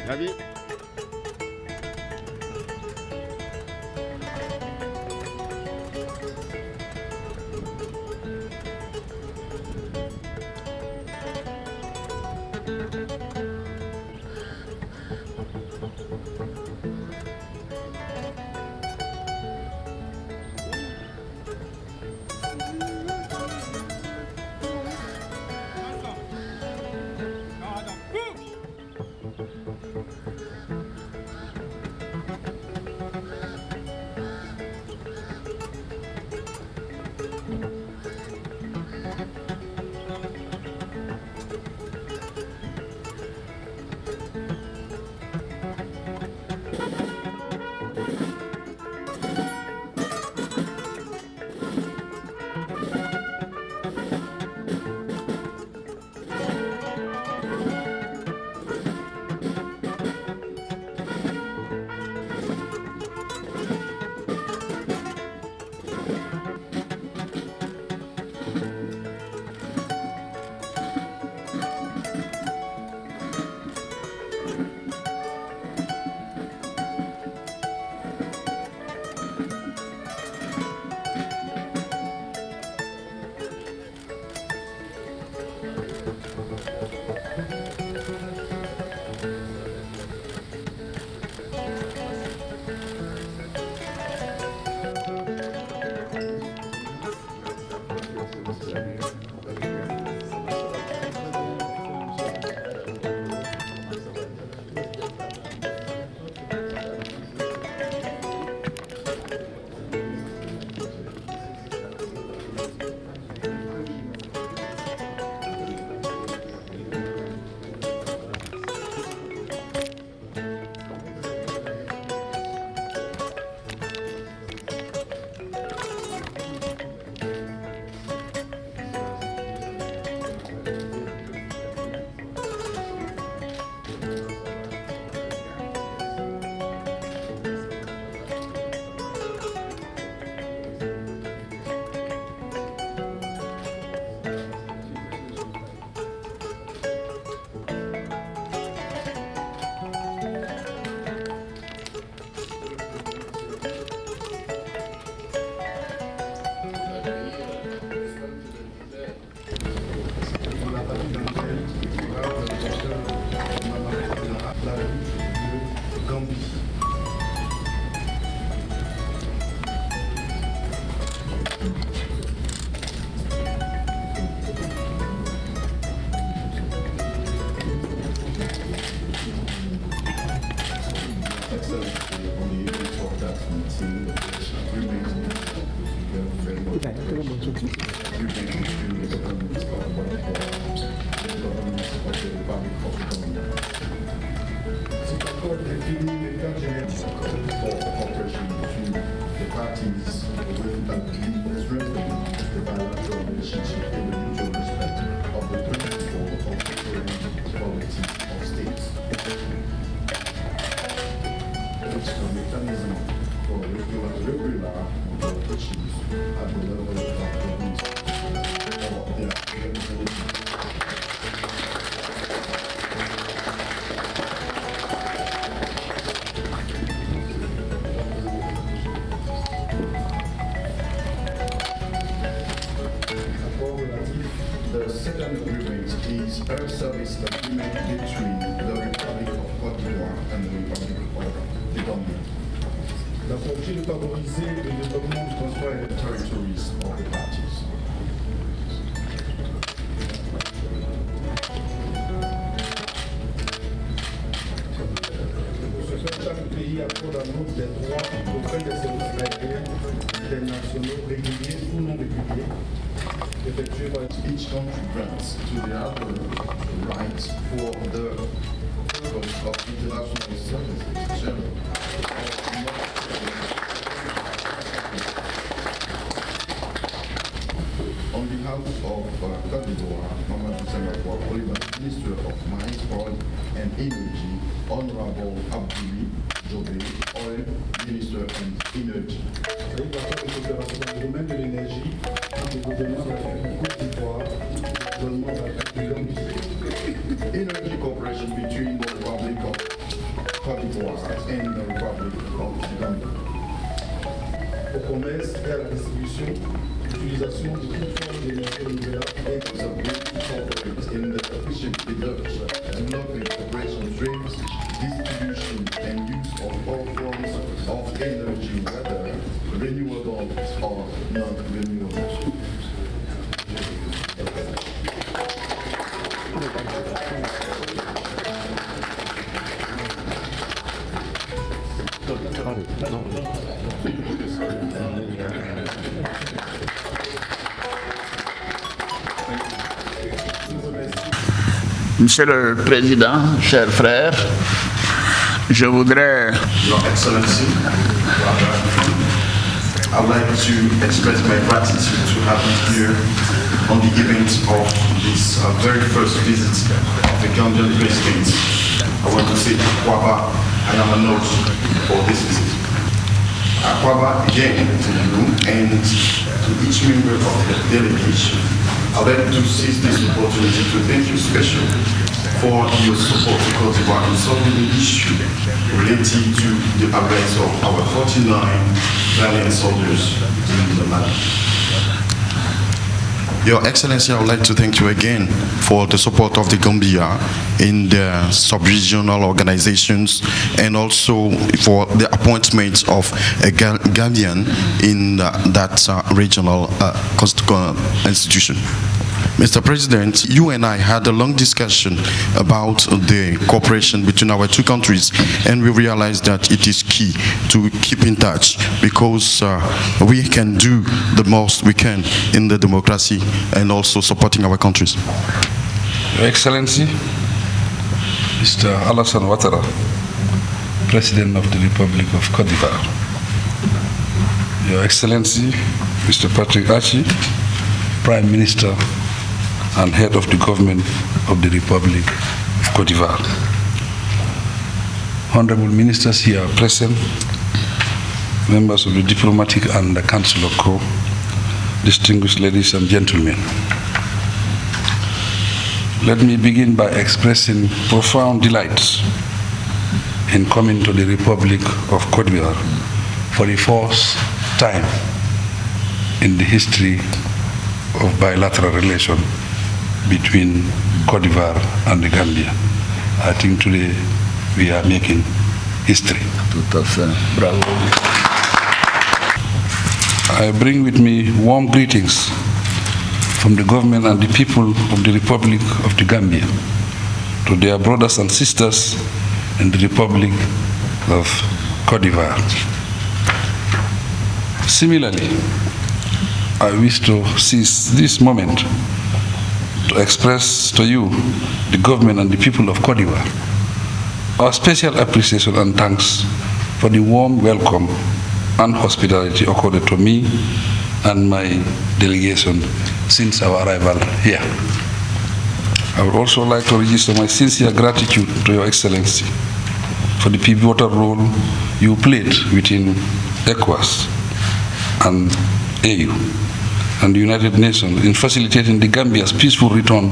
Ravi. Cooperation between the parties with and strengthening the bilateral relationship in the mutual respect of the principle of equality of states. It's a mechanism for regular negotiations at the level of the The second agreement is a service agreement between the Republic of Cote d'Ivoire and the Republic of the Gambia. La fonction de favoriser le développement du transport The territories of the parties. Pour ce faire, chaque pays accorde à l'autre des droits auprès des services aériens internationaux réguliers ou non réguliers effectués par Each country grants to the other rights for the purpose of international services, general. On behalf of Cote d'Ivoire, Mamadou Sengapore, Minister of Mines, Oil and Energy, Honorable Abdouli Jobé, Oil Minister and Energy. les partenaires de coopération dans le domaine de l'énergie entre le gouvernement de la République Côte d'Ivoire et le gouvernement de la République Gambie. Energy cooperation between the Republic of Cote d'Ivoire and the Republic of the Gambia. Au commerce et à la distribution, l'utilisation de toute forme d'énergie renouvelable et It is a group to cooperate in the efficient production, development, operation, trade, distribution, and use of all forms of energy, whether renewable or non-renewable. Monsieur le Président, chers frères, je voudrais Your Excellency, I would like to express my gratitude to have you here on the event of this very first visit of the Gambian President. I want to say to Akwaba, I am honored for this visit. Akwaba, again to you and to each member of the delegation. I would like to seize this opportunity to thank you specially for your support to Cote d'Ivoire in solving the issue related to the arrest of our 49 valiant soldiers in the land. Your Excellency, I would like to thank you again for the support of the Gambia in the sub-regional organizations and also for the appointment of a Gambian in that regional institution. Mr. President, you and I had a long discussion about the cooperation between our two countries, and we realized that it is key to keep in touch because we can do the most we can in the democracy and also supporting our countries. Your Excellency, Mr. Alassane Ouattara, President of the Republic of Cote d'Ivoire. Your Excellency, Mr. Patrick Achi, Prime Minister and Head of the Government of the Republic of Cote d'Ivoire. Honorable Ministers here present, members of the Diplomatic and the Council of Corps, distinguished ladies and gentlemen. Let me begin by expressing profound delight in coming to the Republic of Cote d'Ivoire for the first time in the history of bilateral relations between Cote d'Ivoire and the Gambia. I think today we are making history. Bravo. I bring with me warm greetings from the government and the people of the Republic of the Gambia to their brothers and sisters in the Republic of Cote d'Ivoire. Similarly, I wish to seize this moment to express to you, the government and the people of Cote d'Ivoire, our special appreciation and thanks for the warm welcome and hospitality accorded to me and my delegation since our arrival here. I would also like to register my sincere gratitude to Your Excellency for the pivotal role you played within ECOWAS and AU and the United Nations in facilitating the Gambia's peaceful return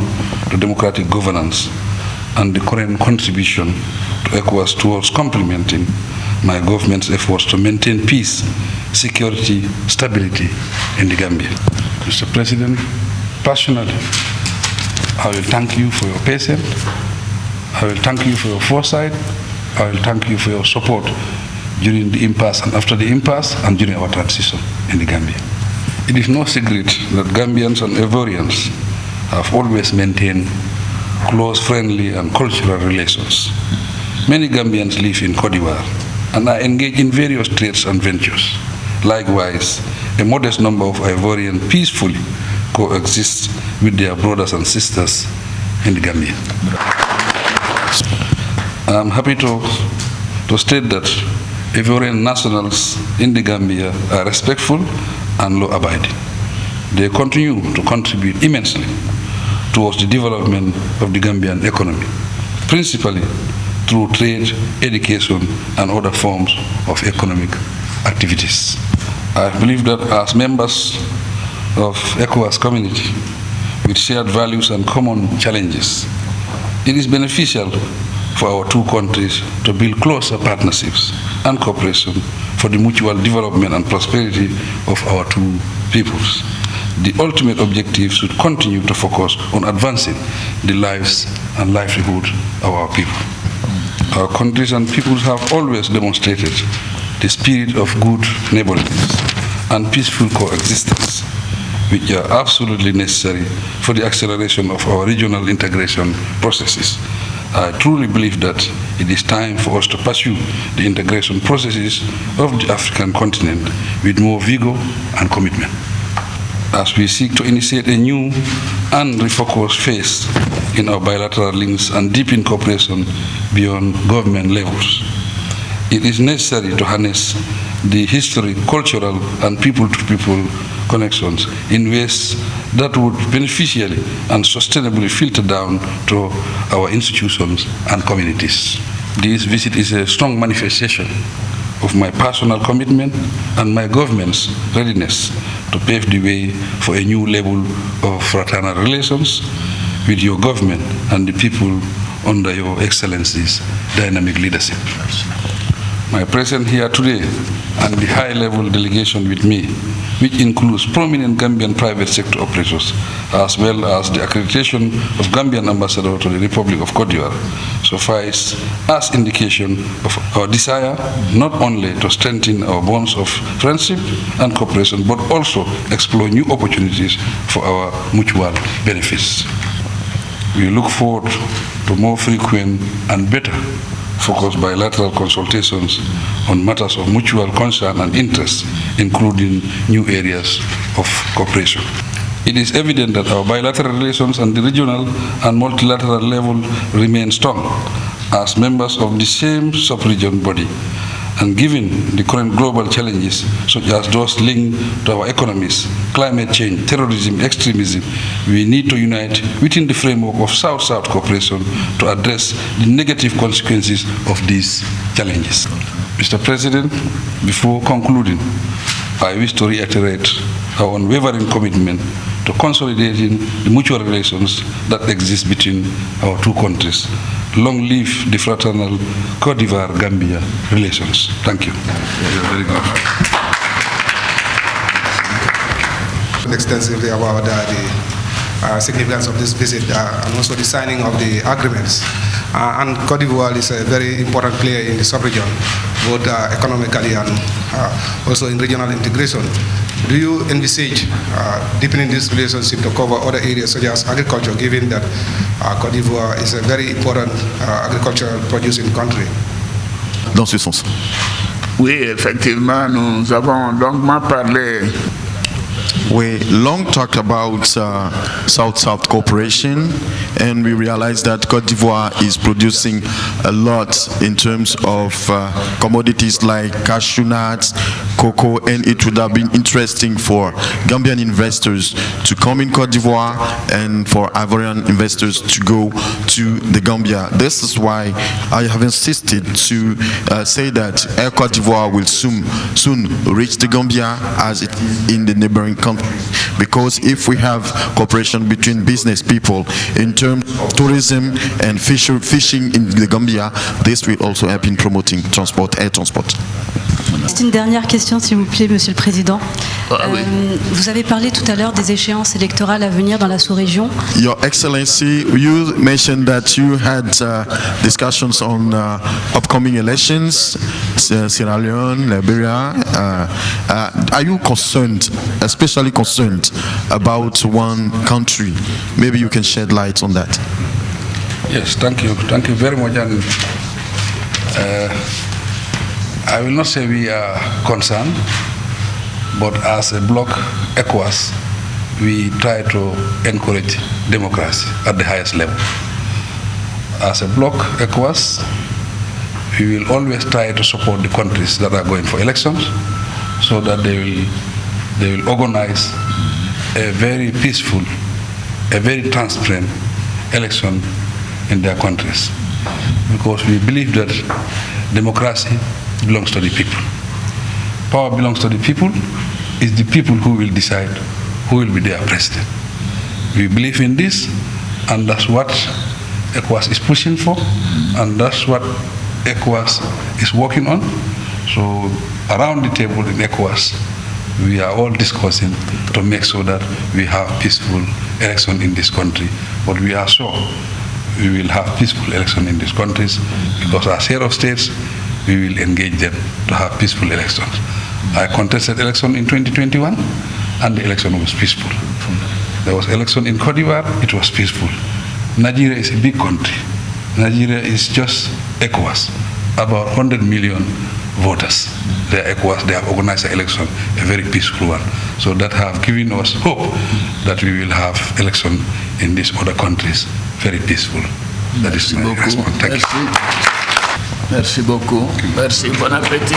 to democratic governance and the current contribution to ECOWAS towards complementing my government's efforts to maintain peace, security, stability in the Gambia. Mr. President, personally, I will thank you for your patience, I will thank you for your foresight, I will thank you for your support during the impasse and after the impasse and during our transition in the Gambia. It is no secret that Gambians and Ivorians have always maintained close, friendly, and cultural relations. Many Gambians live in Cote d'Ivoire and are engaged in various trades and ventures. Likewise, a modest number of Ivorians peacefully coexist with their brothers and sisters in the Gambia. I am happy to state that Ivorian nationals in the Gambia are respectful and law-abiding. They continue to contribute immensely towards the development of the Gambian economy, principally through trade, education, and other forms of economic activities. I believe that as members of ECOWAS community with shared values and common challenges, it is beneficial for our two countries to build closer partnerships and cooperation for the mutual development and prosperity of our two peoples. The ultimate objective should continue to focus on advancing the lives and livelihood of our people. Our countries and peoples have always demonstrated the spirit of good neighborliness and peaceful coexistence, which are absolutely necessary for the acceleration of our regional integration processes. I truly believe that it is time for us to pursue the integration processes of the African continent with more vigor and commitment, as we seek to initiate a new and refocused phase in our bilateral links and deepen cooperation beyond government levels. It is necessary to harness the history, cultural, and people-to-people connections in ways that would beneficially and sustainably filter down to our institutions and communities. This visit is a strong manifestation of my personal commitment and my government's readiness to pave the way for a new level of fraternal relations with your government and the people under your Excellency's dynamic leadership. My presence here today and the high-level delegation with me, which includes prominent Gambian private sector operators, as well as the accreditation of Gambian ambassador to the Republic of Cote d'Ivoire, suffice as indication of our desire not only to strengthen our bonds of friendship and cooperation, but also explore new opportunities for our mutual benefits. We look forward to more frequent and better focused bilateral consultations on matters of mutual concern and interest, including new areas of cooperation. It is evident that our bilateral relations at the regional and multilateral level remain strong as members of the same sub-region body. And given the current global challenges, such as those linked to our economies, climate change, terrorism, extremism, we need to unite within the framework of South-South cooperation to address the negative consequences of these challenges. Mr. President, before concluding, I wish to reiterate our unwavering commitment to consolidating the mutual relations that exist between our two countries. Long live the fraternal Cote d'Ivoire-Gambia relations. Thank you. Very good. Extensively about the significance of this visit and also the signing of the agreements. And Cote d'Ivoire is a very important player in the sub-region, both economically and also in regional integration. Do you envisage deepening this relationship to cover other areas such as agriculture, given that Cote d'Ivoire is a very important agricultural producing country? Dans ce sens. Oui, effectivement, nous avons longuement parlé. We long talked about South-South cooperation, and we realized that Cote d'Ivoire is producing a lot in terms of commodities like cashew nuts, cocoa, and it would have been interesting for Gambian investors to come in Cote d'Ivoire and for Ivorian investors to go to the Gambia. This is why I have insisted to say that Air Cote d'Ivoire will soon reach the Gambia as it is in the neighboring countries, because if we have cooperation between business people in terms of tourism and fishing in the Gambia, this will also help in promoting transport, air transport. C'est une dernière question, s'il vous plaît, Monsieur le Président. Oui. Vous avez parlé tout à l'heure des échéances électorales à venir dans la sous-région. Your Excellency, you mentioned that you had discussions on upcoming elections, Sierra Leone, Liberia. Are you concerned, especially concerned about one country? Maybe you can shed light on that. Yes, thank you. Thank you very much. And, I will not say we are concerned, but as a bloc, ECOWAS, we try to encourage democracy at the highest level. As a bloc, ECOWAS, we will always try to support the countries that are going for elections so that they will organize a very peaceful, a very transparent election in their countries. Because we believe that democracy belongs to the people. Power belongs to the people. It's the people who will decide who will be their president. We believe in this, and that's what ECOWAS is pushing for, and that's what ECOWAS is working on. So around the table in ECOWAS, we are all discussing to make sure that we have peaceful election in this country. But we are sure we will have peaceful election in these countries, because as head of states, we will engage them to have peaceful elections. I contested election in 2021, and the election was peaceful. There was election in Cote d'Ivoire, it was peaceful. Nigeria is a big country. Nigeria is just ECOWAS, about 100 million voters. They are ECOWAS, they have organized an election, a very peaceful one. So that have given us hope that we will have election in these other countries, very peaceful. That is my response. Thank you. Merci beaucoup. Merci. Bon appétit.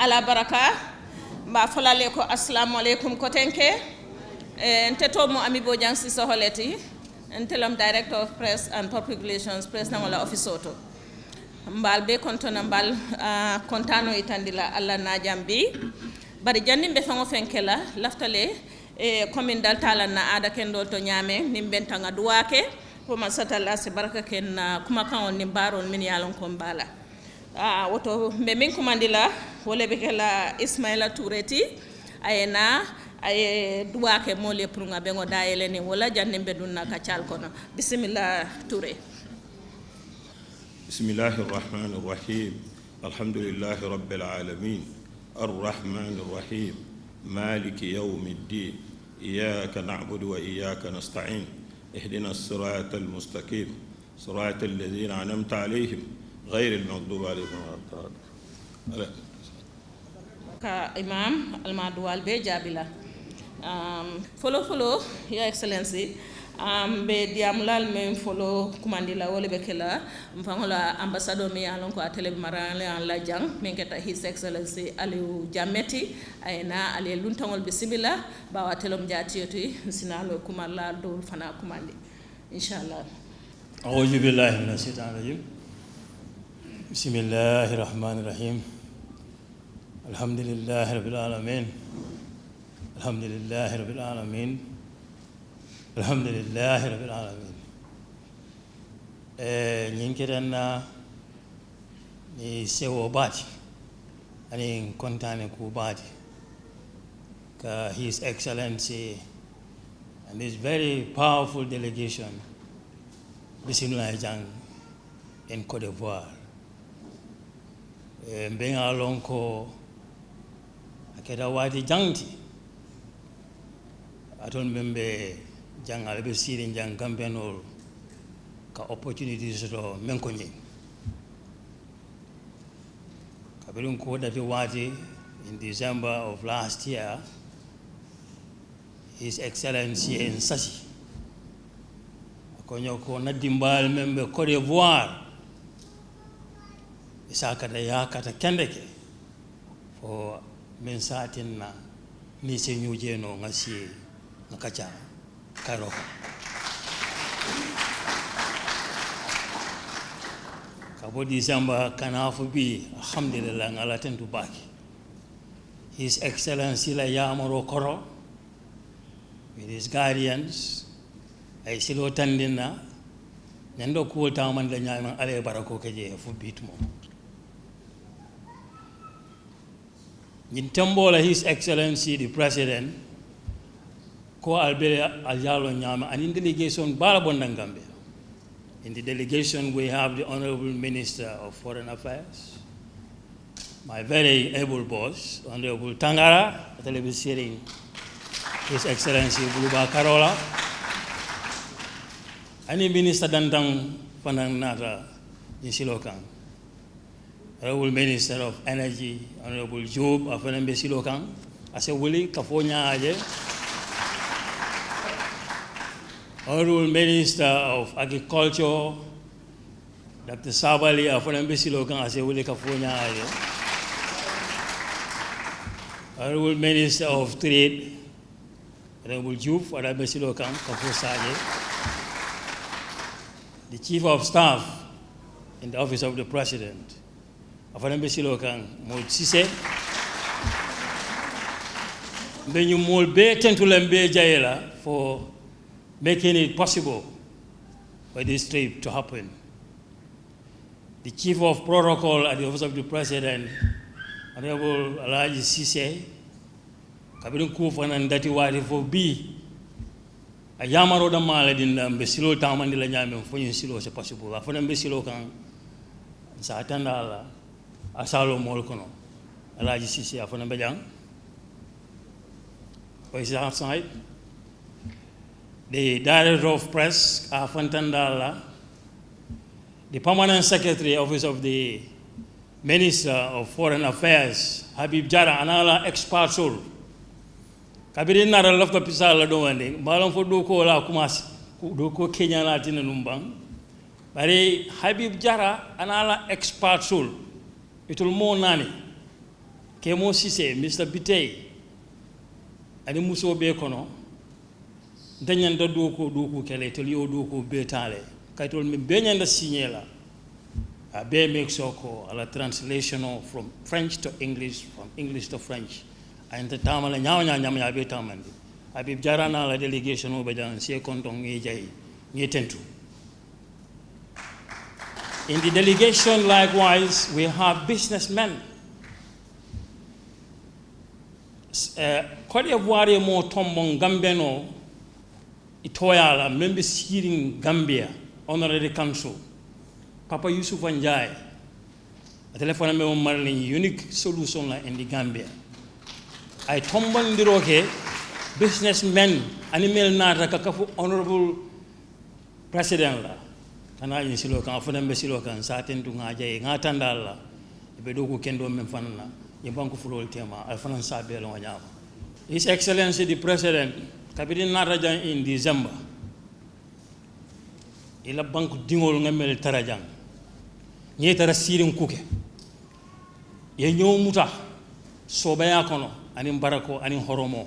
ala baraka mba folale ko assalamu alaikum kotenke nteto mo ami Bojang Siso Holeti ntelam Director of Press and Public Relations President wala office auto mbal be kontona mbal kontano itandila alla najambi bari jandimbe fango fenkela laftale commune dal talanna ada kendol to nyame nimbenta nga duwake ko masatala se baraka ken kuma kan ni baron min yalon ko mbala woto mbe min kumandila wole be kala Ismaila Toureti ayena ay duwake mole pour nga be ngo dayele ni wala jandimbe dunna ka cal kono bismillah Touré. بسم الله الرحمن الرحيم الحمد لله رب العالمين الرحمن الرحيم مالك يوم الدين إياك نعبد وإياك نستعين اهدنا الصراط المستقيم صراط الذين أنعمت عليهم غير المغضوب عليهم ولا الضالين. كإمام المعدوال بجابلا follow your excellency be diamulal men follow kumandila wole be kala mfangola ambassador mi alon ko atele marale an la jang men keta his excellency Aliou Jammeti ayna ale luntangol be sibila bawa telom jatiyoti sinalo kumalla dol fana kumandi inshallah. أعوذ بالله من الشيطان الرجيم بسم الله الرحمن الرحيم الحمد لله رب العالمين الحمد لله رب العالمين الحمد لله رب العالمين. نينكرنا ni sewo bati ani kontane ku bati ka His Excellency and this very powerful delegation bisimila jang in Cote d'Ivoire. Mbenga lonko akeda wadi jangti aton membe jang albe sirin jang kampenol ka opportunities to menkonyi kabirun ko dati wati in December of last year His Excellency in Sashi akonyo ko na dimbal membe Cote d'Ivoire isaka da yakata kendeke for men satin na ni se nyuje no ngasi ngakacha karo kabo December kanafu bi alhamdulillah ngala tentu baki His Excellency la yamaro koro with his guardians ay silo tandina nendo ko taman la nyama ale barako keje fu bitmo Nintambola His Excellency the President ko albere aljalo nyama and in delegation balabonda Gambia. In the delegation we have the Honorable Minister of Foreign Affairs, my very able boss, Honorable Tangara, television His Excellency Buluba Karola, any Minister Dantang Pananata Nisilokan, Honorable Minister of Energy, Honorable Job of Nisilokan, as a Willie Kafonya Aje, Honorable Minister of Agriculture, Dr. Sabali of Nisilokan, as a Willie Kafonya Aje, Honorable Minister of Trade, Honorable Job of Nisilokan, Kafosaje, the Chief of Staff in the Office of the President, Afarambe Silokan Mod Sise Benyu Mol Be Tentulembe Jaela for making it possible for this trip to happen. The Chief of Protocol at the Office of the President, Honorable Alaji Sise, Kabirun Kufan and Dati Wadi for B. A Yamaro da Maladin Besilo Tamandila Yam for you silo se possible. Afarambe Silokan Satandala. Asalo Molkono, Alaji Sisi Afonambajang. Is outside. The Director of Press, Afantandala, the Permanent Secretary, Office of the Minister of Foreign Affairs, Habib Jara, Anala Expert Soul. Kabirin Nara love the Pisala doing, Balon for Doko La Kumas, Doko Kenya Latin and Umbang. But Habib Jara, Anala Expert Soul. It will more nani. Kemo Sise, Mr. Bitey, ani muso be kono, danyanda duku kele, tolio duku betale, kaitol mi benyanda signela, a be make soko, a la translation from French to English, from English to French, and the tamala nyama be tamandi. Abib jarana la delegation obejan, siye kontong ngejai, ngetentu. In the delegation, likewise, we have businessmen. Cote d'Ivoire mo tombon Gambeno itoyala member seating Gambia honorary council Papa Yusuf Anjay a telephone me marlin unique solution in the Gambia I tombon ndiroke businessmen animal nata kakafu honorable president la kana yin silo kan afuna be silo kan saten du ngaje ngatandala be do ko kendo men fanana Yimbanku Fulol Tema, Alphanan Sabel Wanyama. His Excellency the President, Kabidin Narajan in December. Ila banku dingol ngamel tarajang. Nye tara sirin kuke. Ye nyo muta sobaya kono anin barako anin horomo.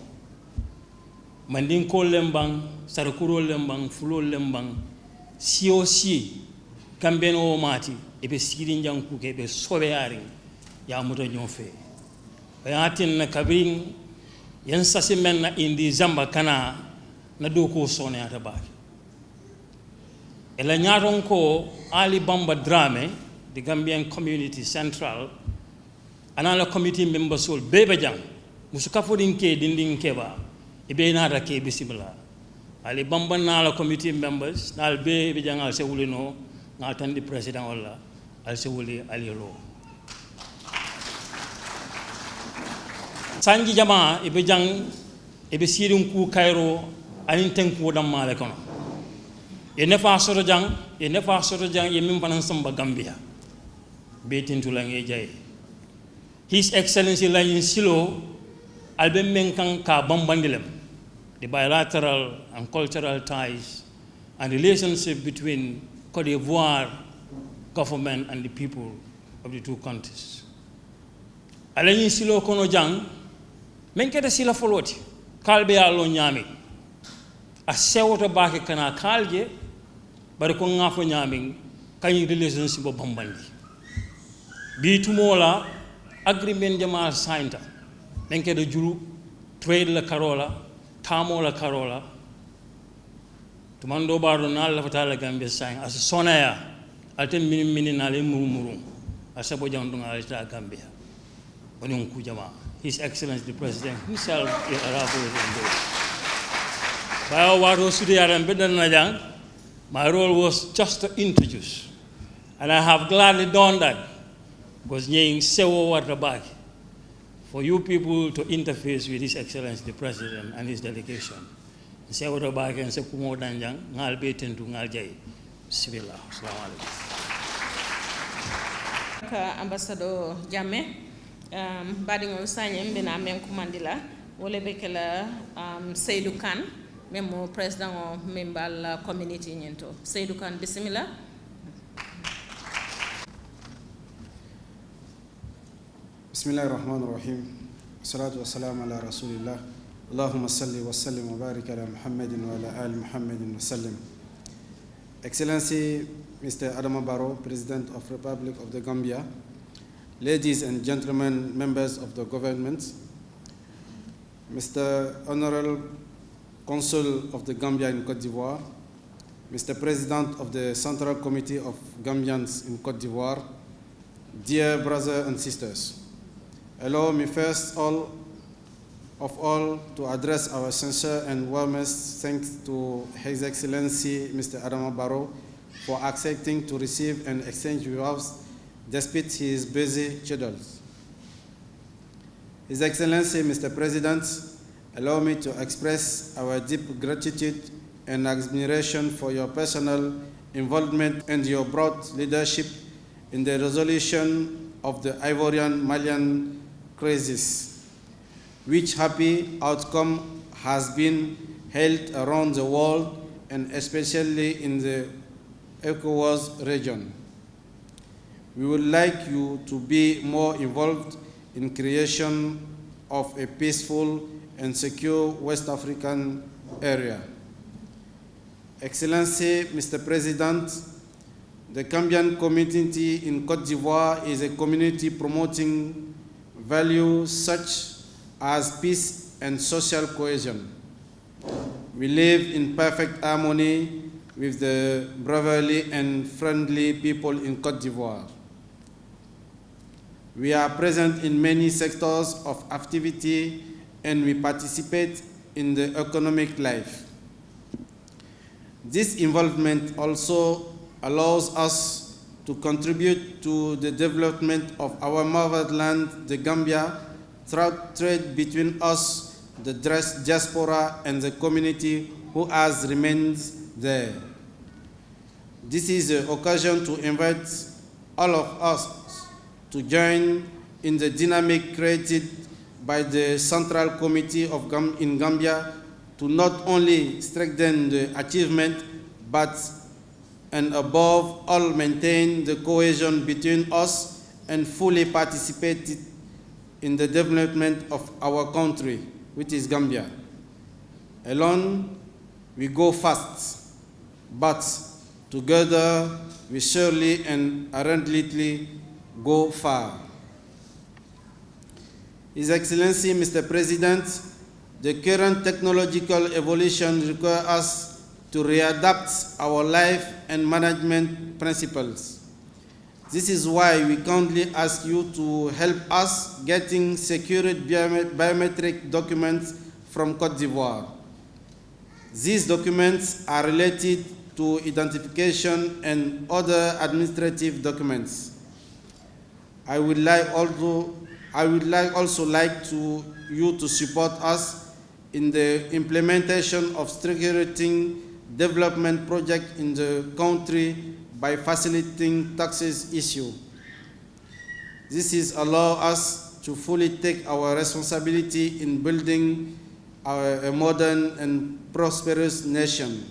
Mandin ko lembang, sarakuro lembang, fulo lembang, COC, Gambeno mati, ebe sirin jang kuke, ebe sobeyaring, ya muta nyofe. Bayatin na kabin yan sasimen na indi zamba kana na doko sone ata baki. Ela nyaron ko Ali Bamba Drame, the Gambian Community Central, anala committee member sol bebe jang musukafo dinke dindin keba ibe nada ke bisibla. Ali Bamba nala committee members nal bebe jang al sewulino ngal tan di president wala al sewuli alilo. Sanji jama ibe jang ibe sirin ku Cairo anin tenku dam male kono ye nefa soto jang ye mim fanan samba Gambia betin tulange jay His Excellency Layin Silo albe men kan ka bambandilem the bilateral and cultural ties and relationship between Cote d'Ivoire government and the people of the two countries Alayin Silo kono jang men kete sila foloti kalbe ya lo nyami a sewto baake kana kalje bari ko ngafo nyami kany relationship bo bambandi bi tumola agreement jama sainta men kete juru trade la karola tamo la karola tumando baro nal la fatala Gambia sain as sonaya alten mini na le murmuru asabo jandunga alta Gambia onon ku jama His Excellency the President himself my role was just to introduce, and I have gladly done that because for you people to interface with His Excellency the President and his delegation. Ambassador Jammeh Badingol Sanyem bina men kumandila wole bekela Seydou Kane memo president o membal community nyento Seydou Kane bismillah Bismillahirrahmanirrahim Wassalatu wassalamu ala rasulillah Allahumma salli wa sallim wa barik ala Muhammadin wa ala ali Muhammadin wa sallim Excellency Mr. Adama Barrow, President of Republic of the Gambia, ladies and gentlemen, members of the government, Mr. Honorable Consul of the Gambia in Cote d'Ivoire, Mr. President of the Central Committee of Gambians in Cote d'Ivoire, dear brothers and sisters, allow me first of all to address our sincere and warmest thanks to His Excellency Mr. Adama Barrow for accepting to receive and exchange with us despite his busy schedules. His Excellency, Mr. President, allow me to express our deep gratitude and admiration for your personal involvement and your broad leadership in the resolution of the Ivorian-Malian crisis, which happy outcome has been held around the world and especially in the ECOWAS region. We would like you to be more involved in creation of a peaceful and secure West African area. Excellency, Mr. President, the Gambian community in Cote d'Ivoire is a community promoting values such as peace and social cohesion. We live in perfect harmony with the brotherly and friendly people in Cote d'Ivoire. We are present in many sectors of activity and we participate in the economic life. This involvement also allows us to contribute to the development of our motherland, the Gambia, through trade between us, the diaspora, and the community who has remained there. This is an occasion to invite all of us to join in the dynamic created by the Central Committee in Gambia to not only strengthen the achievement, but and above all maintain the cohesion between us and fully participate in the development of our country, which is Gambia. Alone, we go fast, but together we surely and ardently go far. His Excellency, Mr. President, the current technological evolution requires us to readapt our life and management principles. This is why we kindly ask you to help us getting secured biometric documents from Cote d'Ivoire. These documents are related to identification and other administrative documents. I would also like you to support us in the implementation of structuring development projects in the country by facilitating taxes issue. This is allow us to fully take our responsibility in building a modern and prosperous nation.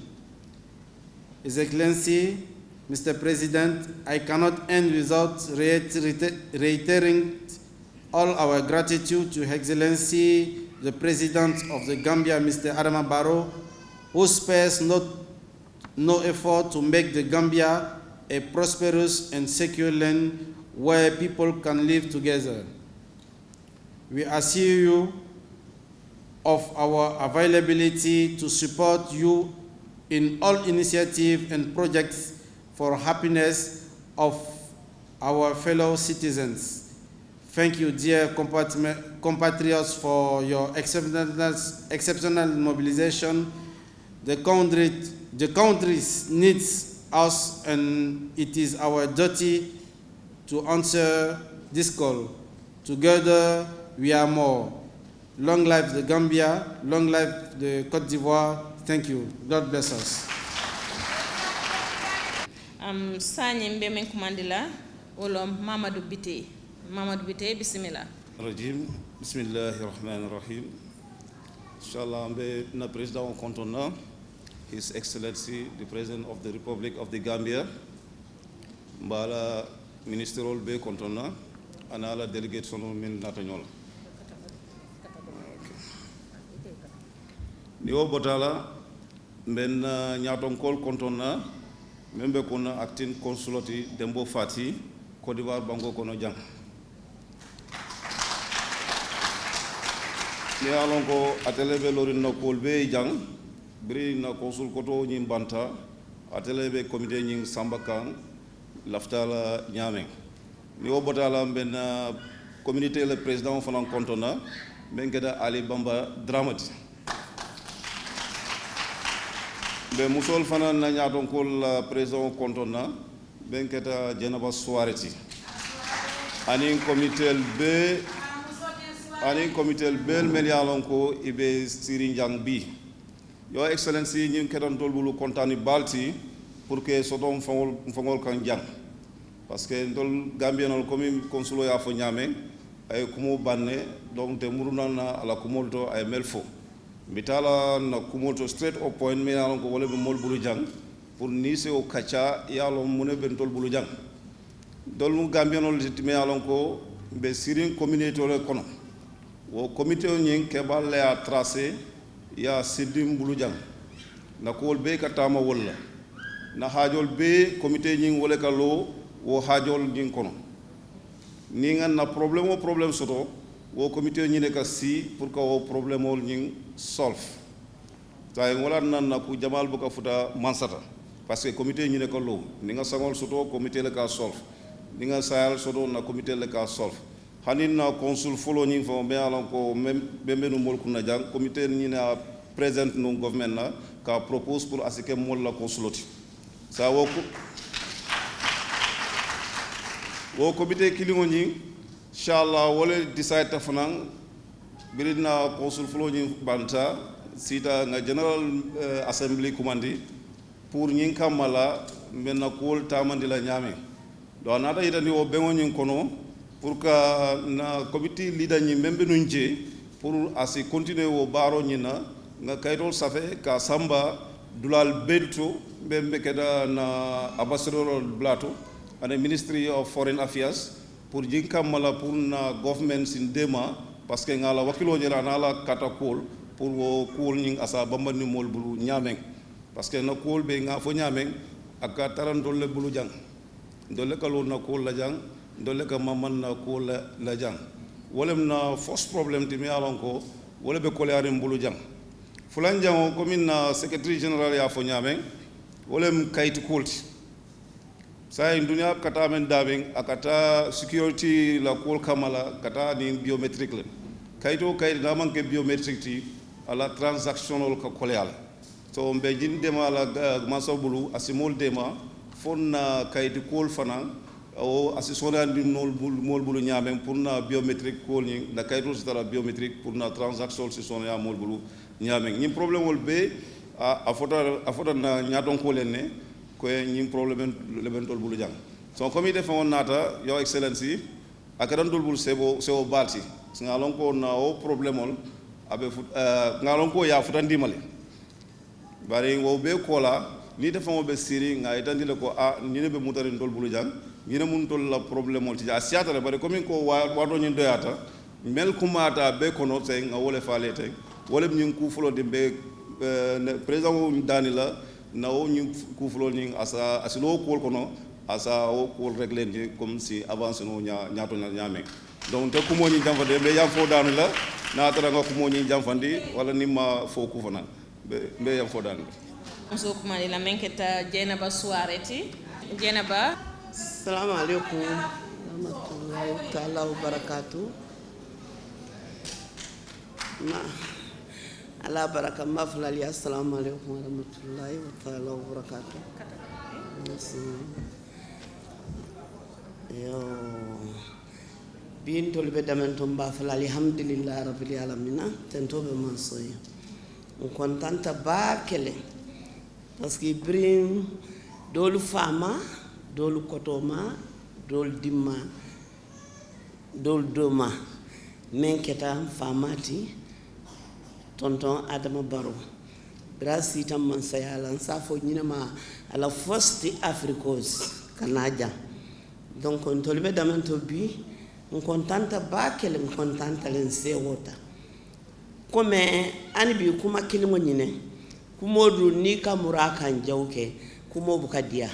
His Excellency, Mr. President, I cannot end without reiterating all our gratitude to His Excellency, the President of the Gambia, Mr. Adama Barrow, who spares no effort to make the Gambia a prosperous and secure land where people can live together. We assure you of our availability to support you in all initiatives and projects for happiness of our fellow citizens. Thank you, dear compatriots, for your exceptional mobilization. The country needs us, and it is our duty to answer this call. Together, we are more. Long life the Gambia, long life the Cote d'Ivoire. Thank you. God bless us. Sani Mbeme Kumandila, Olom Mamadou Bité. Mamadou Bité, bismillah. Rajim, bismillahirrahmanirrahim. Inshallah, na President Kontona, His Excellency, the President of the Republic of the Gambia, Mbala Ministerial Be Kontona, Anala Delegation min Natanyola. Niwo Botala, Ben Nyatonkol Kontona, Membe Kona Acting Consulati Dembo Fati, Côte d'Ivoire Bango Kono Jang. Ni alonko atelebe lorin na kolbe jang bri na consul koto nyim banta atelebe comité nying sambakan laftala nyame ni obotala ben communauté le président fanan kontona ben geda Ali Bamba Dramati be musol fanan na nyaton kol président kontona ben geda Jenaba Soireti ani comité be ani comité bel melialon ko ibe siri jang bi Your Excellency ñing kedon dolbulu kontani balti pour que sodom fongol kan jang parce que ndol gambianol comme consulo ya fo ñame ay kumo banne donc te muruna na ala kumolto ay melfo mitala na kumolto straight au point melialon ko wala be mol bulu jang pour ni se o kacha yalo mune ben tol bulu jang dol mu gambianol melialon ko be sirin communauté le kono wo comité ñing kebal le a tracé ya sidim bulu jang na ko be ka tama wala na hajol be comité ñing wala ka lo wo hajol ñing kono ni nga na problème soto wo comité ñi ne ka si pour que wo problème ol ñing solve tay wala nan na ku jamal bu ka futa mansata parce que comité ñi ne ka lo ni nga sangol soto comité le ka solve ni nga sayal soto na comité le ka solve hanin na consul folo ñi fo be alon ko même bembe no mol kunna jang comité ñi na present no government na ka propose pour asike mol la consuloti sa wo comité kilingo ñi inshallah wala decide ta fanan birina consul folo ñi banta sita nga general assembly commandi pour ñi kamala menna kol tamandi la ñame do nata yitandi o bengo ñi kono pour que na comité leader ñi membe nunje pour asi continuer wo baro ñi na nga kaytol safe ka samba dulal belto bembe keda na ambassador blato and Ministry of Foreign Affairs pour jinka mala pour na government sin dema parce que ngala wakilo nyela na la katakol pour wo kol ning asa bamba ni mol bulu nyameng parce que na kol be nga fo nyameng aka taran dolle bulu jang dolle kalo na kol la jang dolle ka maman na kol la jang wolem na first problem timi alon ko wole be kolare bulu jang fulan jang ko min na secretary general ya fo nyameng wolem kayit kolti sa dunia kata men dabing akata security la kol kamala kata ni biometric le kayto kayit na manke biometric ti ala transactional ka koleal so mbe jinde mala masobulu asimol dema fonna kayit kol fana o asisona ndi mol bulu nyamem pour na biometric kol ni na kayto sitara biometric pour na transaction si sona ya mol bulu nyamem ni problème wol be a fota na nyaton ko lenne ko ñing problème le bentol bulu jang so comité fon nata your excellency akadan dol bul sebo balti ngalon ko na o problème ol abe ngalon ko ya futandi male bari wo be kola ni defon be siri nga itandi le ko ni ne be mutare dol bulu jang ni ne mun tol la problème ol ti ja siata bari comme ko wado ñin doyata mel kumata be kono te nga wole falete wole ñing ku fulo de be président danila na o ñu kufulo ni asa asilo kol kono asa o kol régler ni comme si avance no ñaato ñame donc te ko mo ñi jamfande be yam fo daanu la na tara nga ko mo ñi jamfandi wala ni ma fo ku fana be yam fo daanu so kuma la menketa jenaba soireti jenaba assalamu alaykum rahmatullahi ta'ala wa barakatuh ala baraka maflali assalamu alaikum wa rahmatullahi wa ta'ala wa barakatuh yo bin tolbe damen to mbafala alhamdulillah rabbil alamin tento be mansoy on contenta bakele parce que brim dolu fama dolu kotoma dolu dimma dolu doma menketa famati tonton Adama Barrow brasi tam man sayalan safo nyinama ala fosti africos kanaja donc on tolbe damento bi on contenta bakele on contenta len sewota comme ani bi kuma kilimo nyine kumodu ni kamura kan jawke kumo bukadia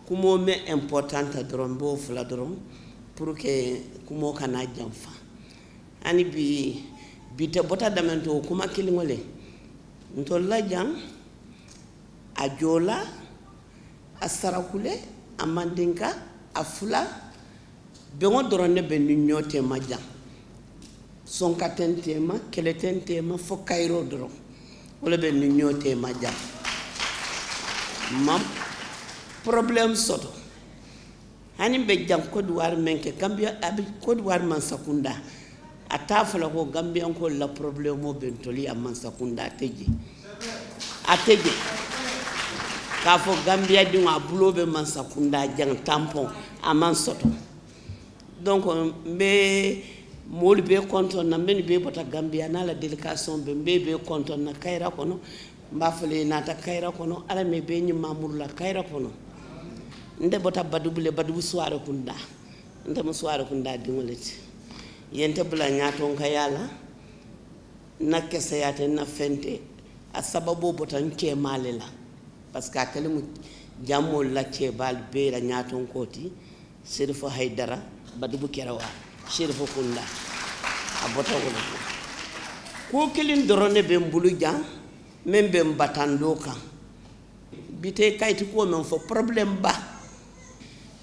kumo me importanta dron bo fula dron pour que kumo kanaja fa ani bi bite bota damento kuma kilingole ntolla jang a jola a sarakule a mandinka a fula bengo dorone be nyote majang sonka tentema kele tentema fo kairo doro wala be nyote majang mam problème soto hani be jang ko duwar menke gambia abi ko duwar man sakunda atafala ko gambian ko la problème mo bentoli amman sakunda teji ateje ka fo gambia di wa bulobe man sakunda jang tampon amman soto donc be mol be konton na men be bota gambia na la délégation be konton na kayra kono mbafale nata kayra kono ala me be nyi mamur la kayra kono nde bota badubule badubu soare kunda nta muswara kunda dingoleti yente bula nyaton kayala na kese yate na fente a sababu botan ke malela parce que atelimu jamol la ke bal be la nyaton koti sirfo haydara badubu kerawa sirfo kunda a bota wala ko kelin dorone be mbulu jang men be batando kan bite kayti ko men fo problème ba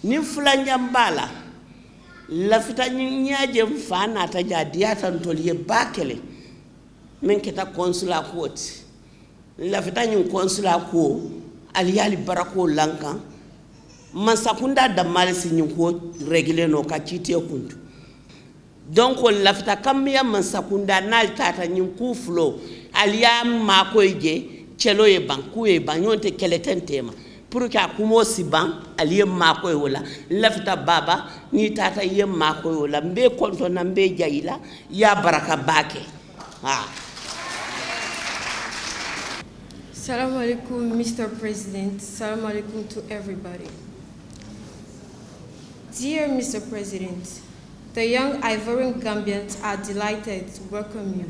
ni fulanjam bala lafita ñaajem fana ta ja diatan toliye bakele men keta consulat ko lafita ñu consulat ko aliyali barako lankan man sakunda damal si ñu ko régler no ka cité kuntu donc lafita kamya man sakunda nal tata ñu ku flo aliyam ma ko je celo e banku e banyonte keleten tema pour que akumo siban aliyem ma ko wala lafita baba ni tata yem ma ko wala mbe konto na mbe jayila ya baraka bake ha. Assalamu alaikum, Mr. President. Assalamu alaikum to everybody. Dear Mr. President, the young Ivorian Gambians are delighted to welcome you.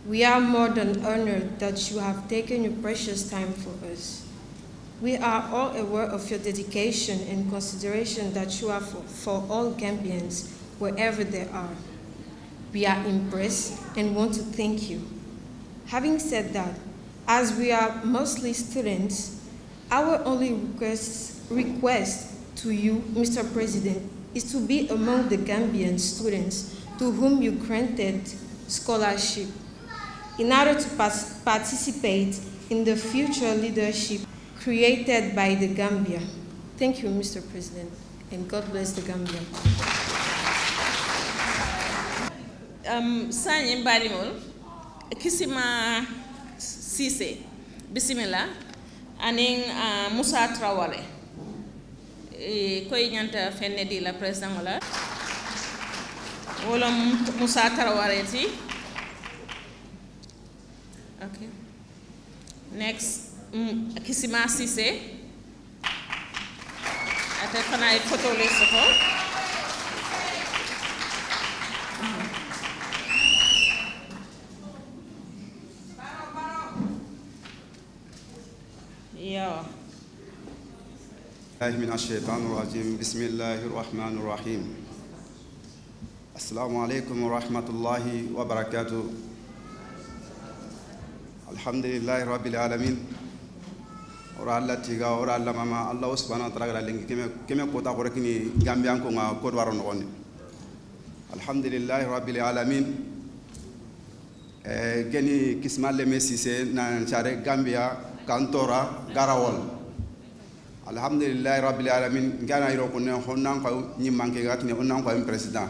We are more than honored that you have taken your precious time for us. We are all aware of your dedication and consideration that you have for all Gambians, wherever they are. We are impressed and want to thank you. Having said that, as we are mostly students, our only request to you, Mr. President, is to be among the Gambian students to whom you granted scholarship in order to participate in the future leadership created by the Gambia. Thank you, Mr. President, and God bless the Gambia. Sanye Mbalimol, Kisima Sise, Bismillah, aning Musa Traore. Koy ñanta fenne di la président wala wala Musa Traore ti. Okay. Next, Kisima Sise. Ate fana photo le soko. Yeah. من الشيطان الرجيم بسم الله الرحمن الرحيم السلام عليكم ورحمة الله وبركاته الحمد لله رب العالمين ورا الله تيغا ورا الله ماما الله سبحانه وتعالى لينك كما كوتا كوركني غامبيان كو كود وارون غوني الحمد لله رب العالمين geni kismal le mesise na chare gambia kantora garawol alhamdulillah rabbil alamin ngana iro ko ne honnan ko ni manke gatni honnan ko president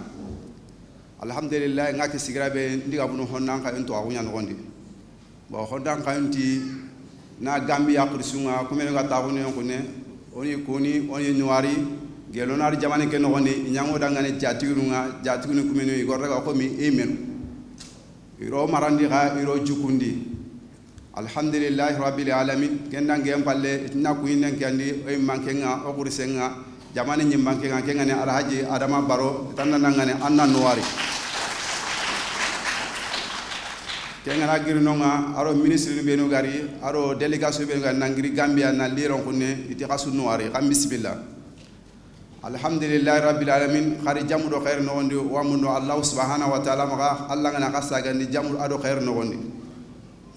alhamdulillah ngaki sigrabe ndiga bunu honnan ka ento awunya ngondi bo honnan ka enti na gambia krisunga ko men gata ko ne ko ne oni koni oni nyuari gelonar jamane ken woni nyango dangane jatigurunga jatigunu ko men igorga ko mi emenu iro marandi ga iro jukundi alhamdulillah rabbil alamin kenda ngem palle itna ku inen kandi o mankenga o kurisenga jamane nyim mankenga kenga ne alhaji adama baro tanna nangane anna nuwari kenga na girnonga aro ministre benu gari aro delegation benu gari nangiri gambia na liron kunne iti khasu nuwari kam bismillah alhamdulillah rabbil alamin khari jamu do khair no wondi wa munno allah subhanahu wa ta'ala maga allah ngana kasaga ni jamu ado khair no wondi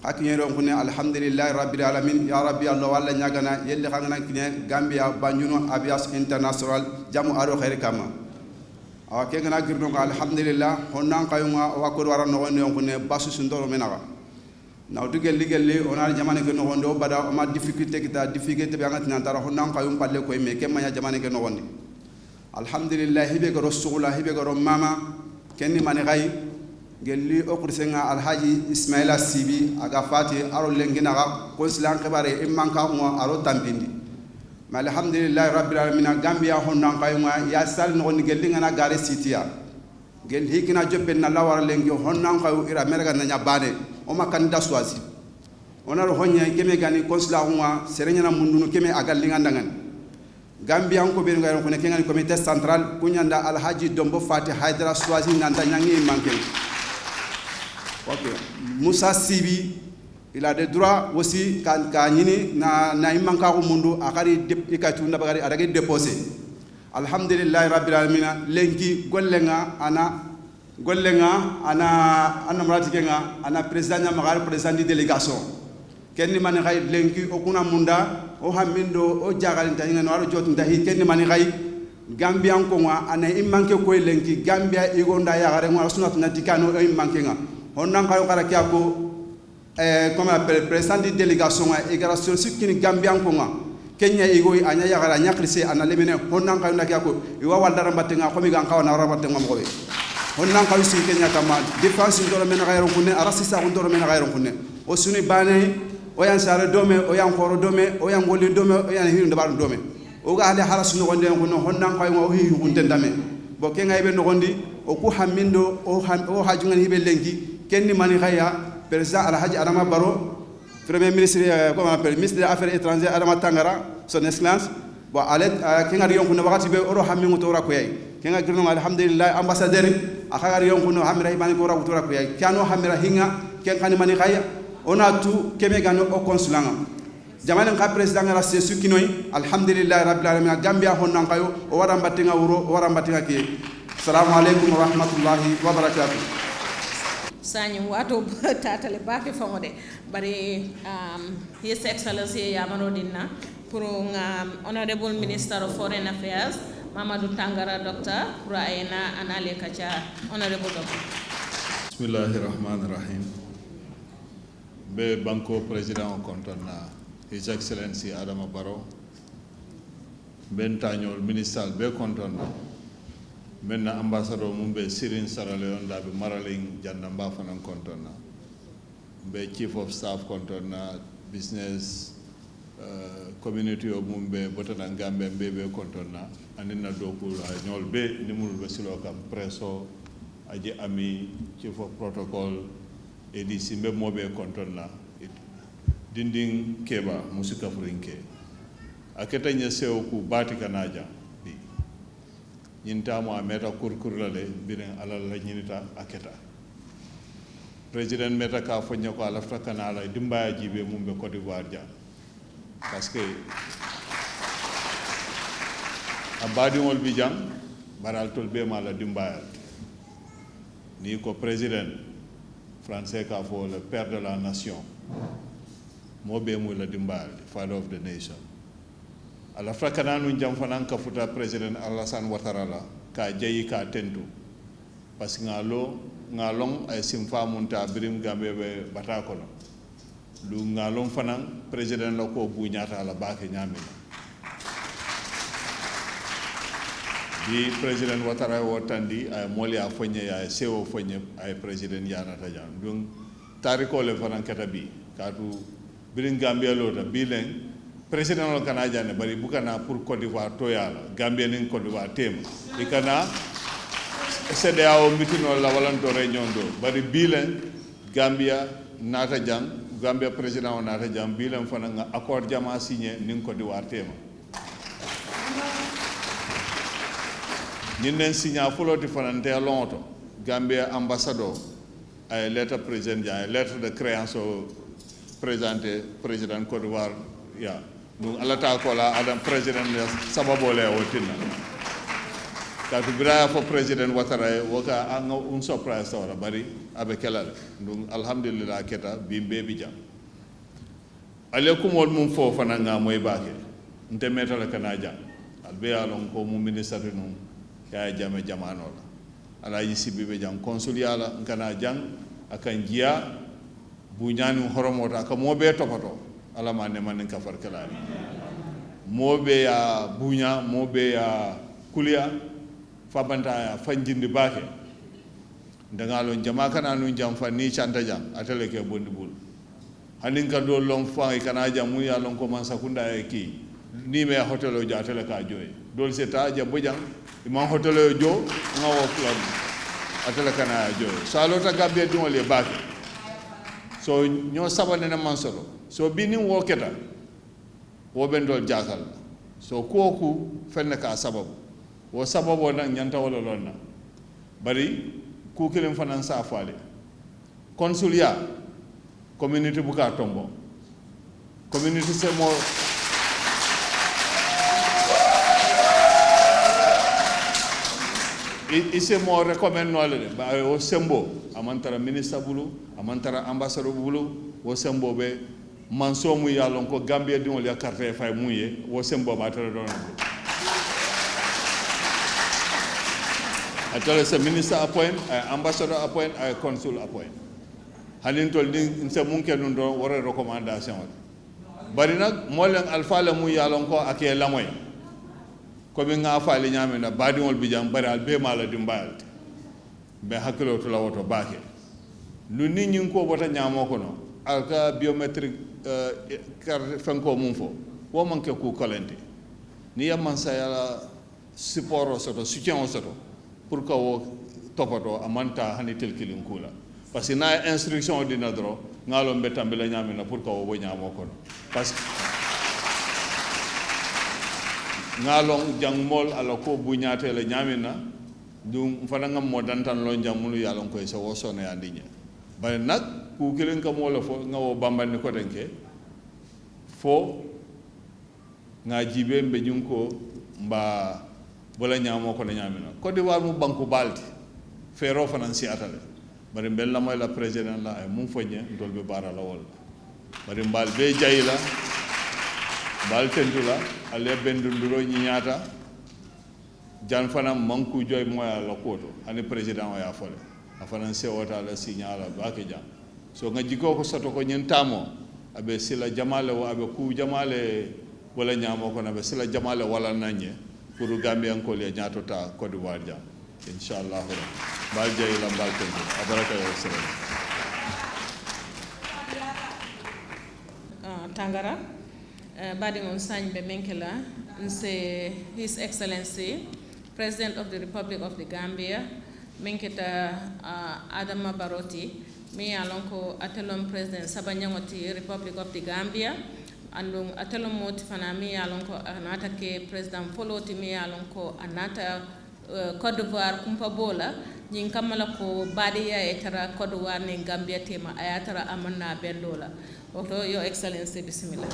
hakinyero kunne alhamdulillah rabbil alamin ya rabbi allah walla nyagana yelli khangana kine gambia banjuno abias international jamu ado khair kama awa kengana girno ko alhamdulillah honnan kayuma wa ko wara no wondi kunne basu sundoro menaga na dugel ligel onal jamane ke no wondi o bada o ma difficulté be ngati nan tara honnan kayum palle ko me kemma ya jamane ke no wondi alhamdulillah hibe ko rasulullah hibe ko mama kenni mani gay gelli okrisenga alhaji ismaila sibi aga fati aro lengina ga konsilan khibare imman ka mo aro tampindi ma alhamdulillah rabbil alamin gambia honnan kayuma ya sal no ni gelli ngana gare sitia gel hikina jobbe na lawar lengi honnan kayu ira merga na nyabane o makanda swasi onaro honya keme gani konsila huwa serenya na mundunu keme agal linga ndangan Gambia ko be ngari ko ne kengal comité central kunyanda Alhaji Dombo Fati Haidara Swazi nanda nyangi manke. OK. Moussa Sibi, il a des droits aussi quand Kanyini na imanka ko mundu akari ikatu na bagari adagi déposer. Alhamdulillah rabbil alamin lenki gollenga ana murati kenga ana président magar président di délégation. Kenni mani kay lenki okuna munda o hamindo o jagal ntahinga no aro jot ntahi kenni mani kay Gambia ko nga ana imanke ko lenki Gambia igonda ya gare ngwa sunat na dikano o imanke nga honnan kayo kara kya ko comme appelle président de délégation e gara sur sikini Gambia ko nga Kenya igo anya ya gara nya krise ana lemene honnan kayo na kya ko iwa waldara mbatenga ko mi gan kawa na rabate ngam ko be honnan kayo si Kenya kama défense ndoro mena gayro kunne arasisa ndoro mena gayro kunne o suni bane o yan sare dome o yan khoro dome o yan golli dome o yan hiru ndabar dome o ga hade harasu no gonde ko no honnan kayo o hi hunde ndame bo kenga ibe no gondi o ku hamindo o hajungan hibe lengi kenni mani khaya président Alhaji Adama Barrow premier ministre comment on appelle ministre des affaires étrangères Adama Tangara son excellence bo alet kenga riyon ko no wakati be oro hammi ngoto ra ko yai kenga girno alhamdulillah ambassadeur akhagar yon ko no hamira ibani ko ra ko ra ko yai kano hamira hinga ken kani mani khaya ona tu keme gano o consulanga jamane ka président ngara se sukinoy alhamdulillah rabbil alamin Gambia honnan kayo o wara mbatinga wuro o wara mbatinga ke assalamu alaikum wa rahmatullahi wa barakatuh. Sanyum wato tatale bake fongode bari His Excellency Yamarodinna pour Honorable Minister of Foreign Affairs Mamadou Tangara Doctor pour ayena anale kacha Honorable Doctor. Bismillahirrahmanirrahim. Be banko président kontona His Excellency Adama Barrow ben tagnol ministral be kontona maintenant ambassadeur mumbe Sirin Sierra Leone da be Maraling Jannamba fanan kontona be chief of staff kontona business community of mumbe botana Gambia be kontona anina dokul ñol be nimul be silo kam presso aji ami chief of protocol ADC mbe mobe kontona dinding keba musika furinke aketa nyesew ku bati kanaja ñintamo a meta kurkurlale biren alal la ñinita aketa président meta ka foña ko alafta kanala dimbaya jibe mumbe Cote d'Ivoire ja parce que abadi wol bi jang baral tol be mala dimbaya ni ko président français ka fo le père de la nation mo be mo la dimbaya father of the nation ala frakana nu jam fanan ka futa président Alassane Ouattara la ka jayi ka tentu parce que ngalong ay simfa munta birim Gambia be batakono lu ngalong fanan président la ko buñata la baake ñamina di président Ouattara wotandi ay moli a fogne ya sewo fogne ay président yana tajan donc tariko le fanan katabi katu birim Gambia lota bilen président lo kana jane bari bukana pour Côte d'Ivoire toyala Gambia nin Côte d'Ivoire tema ikana CEDEAO mitino la walanto réunion do bari bilen Gambia nata jang Gambia président o nata jang bilen fana nga accord jama signé nin Côte d'Ivoire tema nin signa fuloti fana nte lonto Gambia ambassadeur ay lettre président ja lettre de créance au président Côte d'Ivoire ya donc alata ko la adam président sababole wotina katu bira fo président Ouattara woka anga un surprise wala bari abe kelal donc alhamdulillah keta bimbe bija alaikum wal mum fo fananga moy baake nte metala kana ja albe alon ko mu ministre no ya jame jamano la ala yisibi be jang consuliala kana jang akan jiya bu ñaani horomota ka mo be topato ala ma ne man ka far kala mobe ya bunya mobe ya kuliya fabanta ya fanjindi bake ndangalo jama kana nu jam fa ni chanta jam atele ke bondi bul hanin ka do long fa kana jam mu ya long ko man sakunda e ki ni me hotelo ja atele ka joy dol seta ja bojang imam hotelo jo ngawo club atele kana joy salota gabbe dum le bake so nyo sabane na mansolo so binin woketa wo bendol jakal so koku fenne ka sababu wo sababu nak nyanta wala lonna bari ku kilim fanan sa faale consulia community buka tombo community c'est mo ise mo recommend no le ba o sembo amantara ministre bulu amantara ambassadeur bulu wo sembo be manso mu yalon ko Gambia di wol ya carte fay muye wo sembo ba tara don atale se ministre appoint ambassadeur appoint consul appoint hanin tol din se mun ke nun do wora recommandation bari nak mo len alfa la mu yalon ko ak la moy ko be nga faali nyame na badi wol bi jam bari al be mala dimbayal be hakilo to la woto baake lu nit ñi ko bota ñamo ko no alka biometric carte fanko mum fo wo manke ku kolente ni yamman sa yala support o soto soutien o soto pour que wo topato amanta hani tel kilin kula parce que na instruction dina dro ngalo mbetambe la ñame na pour que wo ñamo ko parce que ngalong jangmol ala ko buñate la ñamina dum fana ngam mo dantan lo jamulu yalon koy so wosone andinya bare nak ku kilen ka mo la fo ngawo bambani ko denke fo nga jibe mbe ñunko mba bola ñamo ko ñamina ko di war mu banku balti fero financi atale bare mbel la moy la president la ay mum foñe dolbe bara la wol bare mbal be jayila bal tentula ale bendunduro ñiñata jan fana manku joy moya la koto ani president ya fole afana sewota la signala baake jam so nga jiko ko soto ko ñentamo abe sila jamale wa abe ku jamale wala ñamo ko na be sila jamale wala nanye pour Gambia ko le ñato ta Côte d'Ivoire jam inshallah bal jey la bal tentu abaraka yo sere Tangara Badi on Sanjbe Menkela, His Excellency, President of the Republic of the Gambia, Menketa Adama Baroti, me alonko atelom President Sabanyangoti, Republic of the Gambia, and atelom motifana me alonko anata ke President Foloti me alonko anata Côte d'Ivoire kumpabola, nyinkamala ko badi ya etara Côte d'Ivoire ni Gambia tema ayatara amanna bendola. Oto, Your Excellency, Bismillah.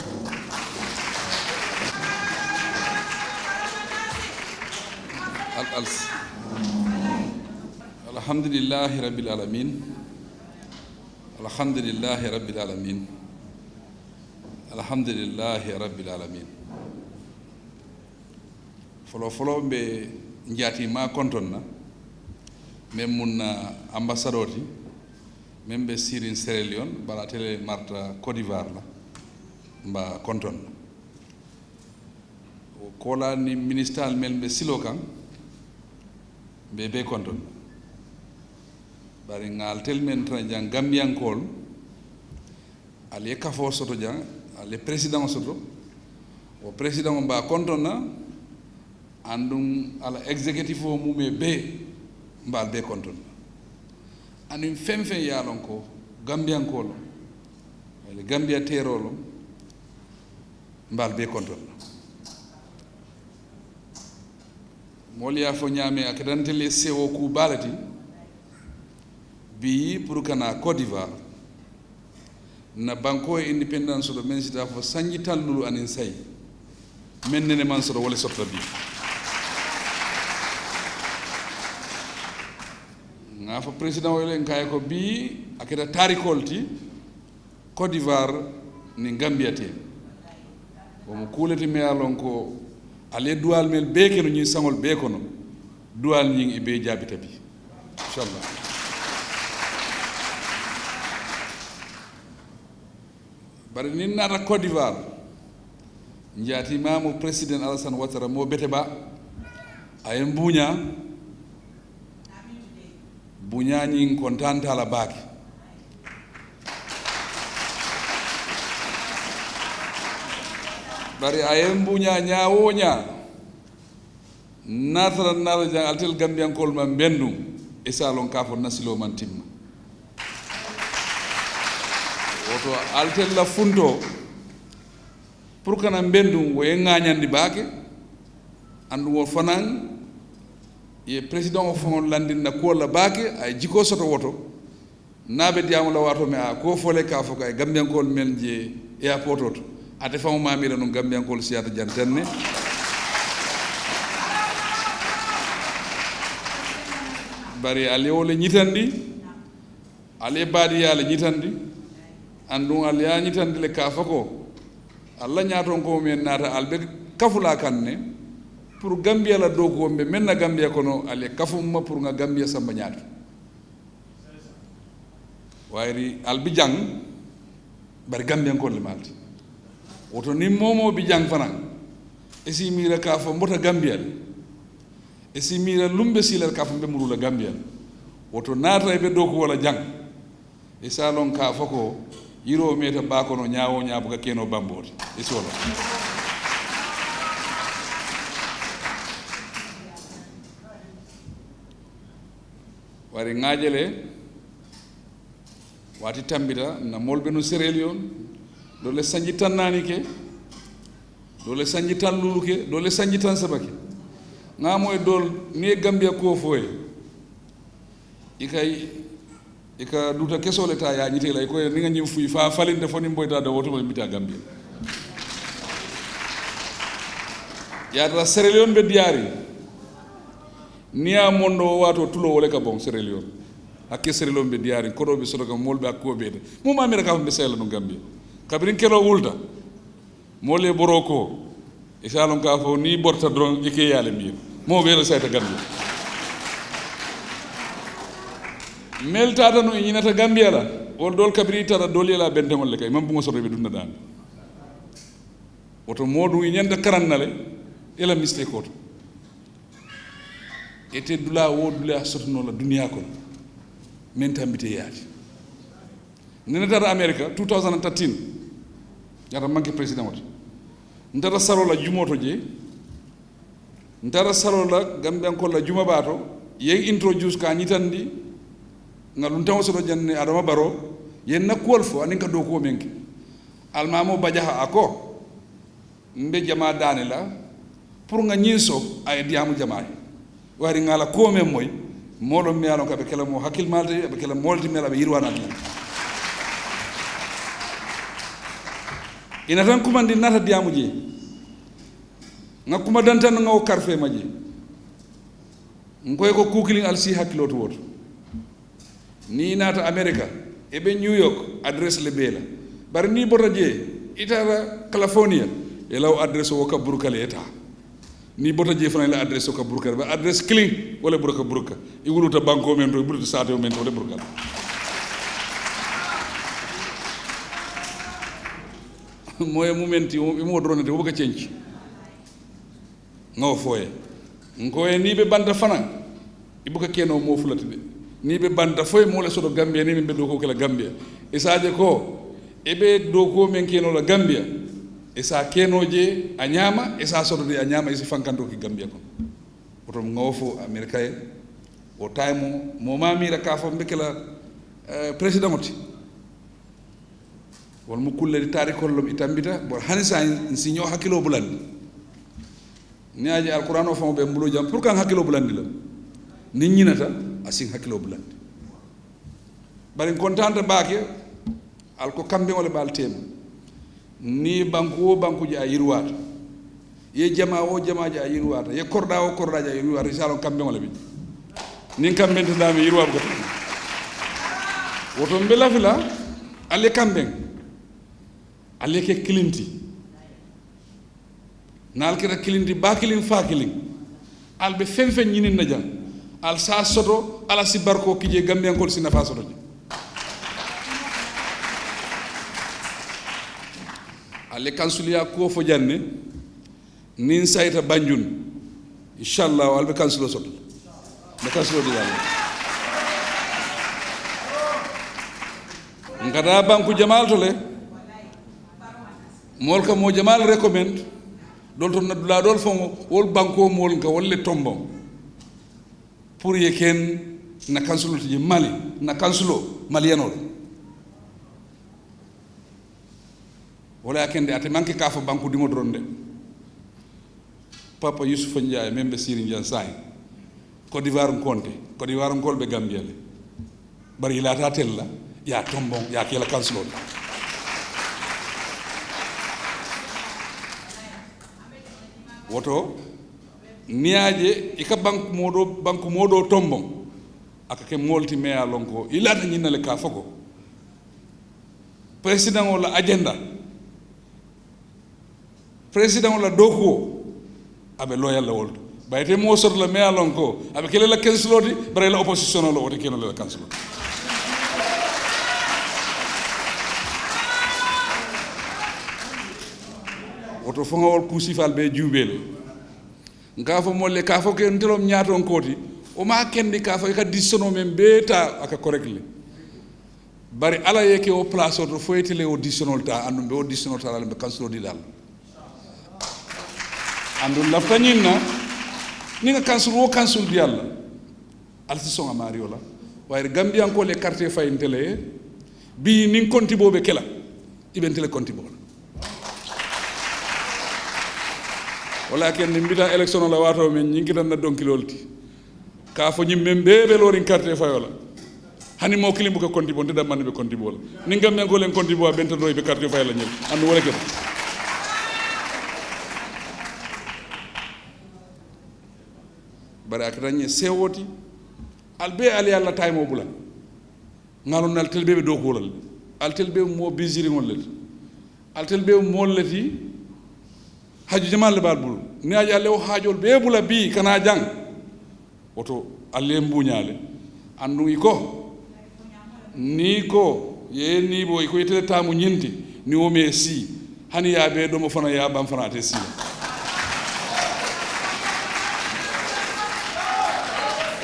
Alhamdulillahi Rabbil Alamin. Alhamdulillahi Rabbil Alamin. Alhamdulillahi Rabbil Alamin. Folo be njati ma kontonna men munna ambassadori membe sirin Sierra Leone baratele marta Côte d'Ivoire la mba konton o kola ni ministal melbe silo kan be konton bari ngal tel men tan jang Gambian kol ali kafo soto jang ali president soto o president mba konton na andum ala executive o mume be mbal be konton anin femfe yalon ko Gambian kolo wala Gambia terolo mbal be konton moliya fo nyame akadantele sewo ku balati bi pour kana Côte d'Ivoire na banko independence do men sita fo sanji tallulu anin say men nene man so wala sotta bi nga fa président wele nkay ko bi akeda tarikolti Côte d'Ivoire ni Gambia te o mo kulati me alon ko ale dual mel be ke no ñi sangol be ko no dual ñi be jabita bi inshallah bari ni nata Côte d'Ivoire njati mamu président Alassane Ouattara mo bete ba ay mbuña buñañin kontanta la baake bari ayem buña ñawoña natara nala jang altel Gambiankol man bendum e salon kafo nasilo man timma woto altel la funto pour kana mbendum wo e ngañandi baake andu wo fanan ye président o fon landinna kuolla baake ay jiko soto woto naaɓe diyamu la wato me a ko fole ka fo kay gambiyankol men je airport oto ate famo mamira no gambiyankol siyata jantenne bari ali wole ñitandi ali baadi yala ñitandi andu ali ya ñitandi le ka fako alla ñaaton ko men naata albe kafula kanne pour gambia la dogo mbe men na gambia kono ali kafuma pour nga gambia samba ñaato wayri albi jang bari gambia ko le malti woto ni momo bi jang fanan esi mira ka fo mbota gambia e si mira lumbe silal ka fo be murula gambia woto naata be dogo wala jang e salon ka fako yiro meta ba kono nyaawo nyaabu ka keno bamboti e solo wari ngajele wati tambita na molbe no serelion dole sanji tan nani ke dole sanji tan luluke dole sanji tan sabake ngamo e dol ni gambia ko foye ikay ika duta kesole ta ya nyite lay ko ni nga nyim fuy fa falinde foni mboyta da woto mbita gambia ya da serelion be diari ni a mondo wato tulo wole ka bon serelion akke serelion be diari kodo be sodo ka molbe akko be mo ma mi raka be sel no gambia kabrin kelo wulta mole boroko e salon ka fo ni borta dron ike yale mir mo be la sayta gambia mel tata no ñinata gambia la wol dol kabri tata dol yela bentengol le kay mam bu ma soto be dunda dan woto modu ñende karannale ela mistake ko ete dula wo dula sotono la dunia ko men tambite yaati nene tata america 2013 jara manke president wata ndara saro la jumoto je ndara saro la gambian ko la juma bato ye introduce ka ñitandi ngalun taw soto janne adama baro yen nakol fo anin ka do ko menki almamo bajaha ako mbe jama dane la pour nga ñinso ay diamu jama wari ngala ko men moy molo mi alon ka be kala mo hakil malde be kala molti mela be yirwana tan ina tan kumandi nata diamu je nga kuma dantan nga o karfe maji ngoy ko kukilin alsi hakilo to woto ni nata america e be new york adresse le bela bar ni bota je itara california e law adresse o ka burkale eta ni bota je fana la adresse o ka burkale ba adresse clean wala burka e wuluta banko men to burta sato men to le burkale moye momenti mo dronete wo ka cenci ngaw foye ngoy ni be banda fana ibuka keno mo fulati de ni be banda foye mo le soto gambia ni be do ko kala gambia e saaje ko e be do ko men keno la gambia e sa keno je a nyama e sa soto de a nyama e si fankanto ki gambia ko oto ngaw fo america e o time mo mamira ka fo be kala president oti wol mu kulledi tarikollom itambita bo hanisa sinyo hakilo bulandi ni aji alquran o famo be mbulo jam pour kan hakilo bulandi la ni ñinata asin hakilo bulandi bari kontante baake alko kambe wala bal tem ni banku ji a yirwata ye jama o jama ji a yirwata ye korda o korda ji a yirwata salon kambe wala bi ni kambe ndami yirwa ko woto mbela fila ale kambe ale ke kilinti nal keta kilinti ba kilin fa kilin al be fen fen ñinin na jam al sa soto ala si barko kije gambian kol si nafa soto ji ale kansuliya ko fo janne nin sayta banjun inshallah al be kansulo soto be kansulo di yalla ngada banku jamal to le mol ka mo jamal recommend dol to na dula dol fo wol banko mol ka wolle tombo pour ye ken na kansulo ti mali na kansulo maliano wala kende ate manke ka fa banku dimo dronde papa Yusuf Ndiaye membe Siri Ndiaye say Côte d'Ivoire konte Côte d'Ivoire kol be Gambia le bari la ta tella ya tombon ya kela kanslo woto niaje ika banku modo tombon aka ke molti me alonko ilata nyinale ka fako président wala agenda président wala doko abe loyal la wolto bayte mo sor la me alonko abe kele la kenslodi bare la opposition la wote keno la kanslo woto fonga wol kusifal be jubele nga fo molle ka fo ke ntelom nyaaton koti o ma kendi ka fo ka dissono men beta aka correctly bari ala yeke o place o foytele o dissonol ta andum be o dissonol ta be kanslo di dal andum laftaninna ni nga kanslo di yalla alti songa mariola wayre gambian ko le carte fay ntele bi nin konti bobe kela ibentele konti bobe wala ken mbita election la wato men nyingi tan na donkilolti ka fo nyim men bebe lorin carte fayola hani mo kilimbu ko konti bon de man be konti bol ni ngam men golen konti bo benta do be carte fayola nyel andu wala ken barak ranye sewoti albe ali alla taymo bula ngalon nal telbe do kolal al telbe mo biziri ngol let al telbe mo leti haju jamal bal bul ni aja lew hajol be bula bi kana jang oto alle mbuñale andu iko ni ko ye ni boy ko yete tamu nyinti ni o me si hani ya be do mo fana ya bam fana te si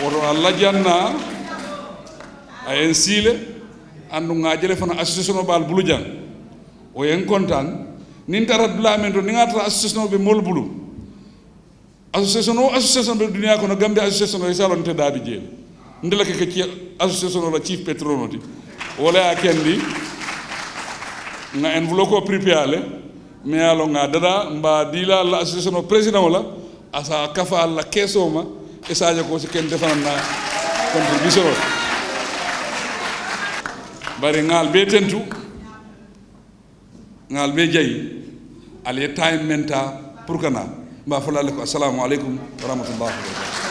oto alla janna ayen sile andu ngajele fana association bal bulu jang o yen kontan nin tarat bla men do ngata association be mol bulu association be dunia ko no Gambia association o salon te dabi jeel ndela ke ci association la chief petronoti wala kendi nga envelope pripiale me alo nga dada mba dila la association o president wala asa kafa la kesoma e saje ko ci ken defana contribution bari ngal be tentu ngal be jayi ale time menta pour kana mba falale ko assalamu alaikum wa rahmatullahi wa barakatuh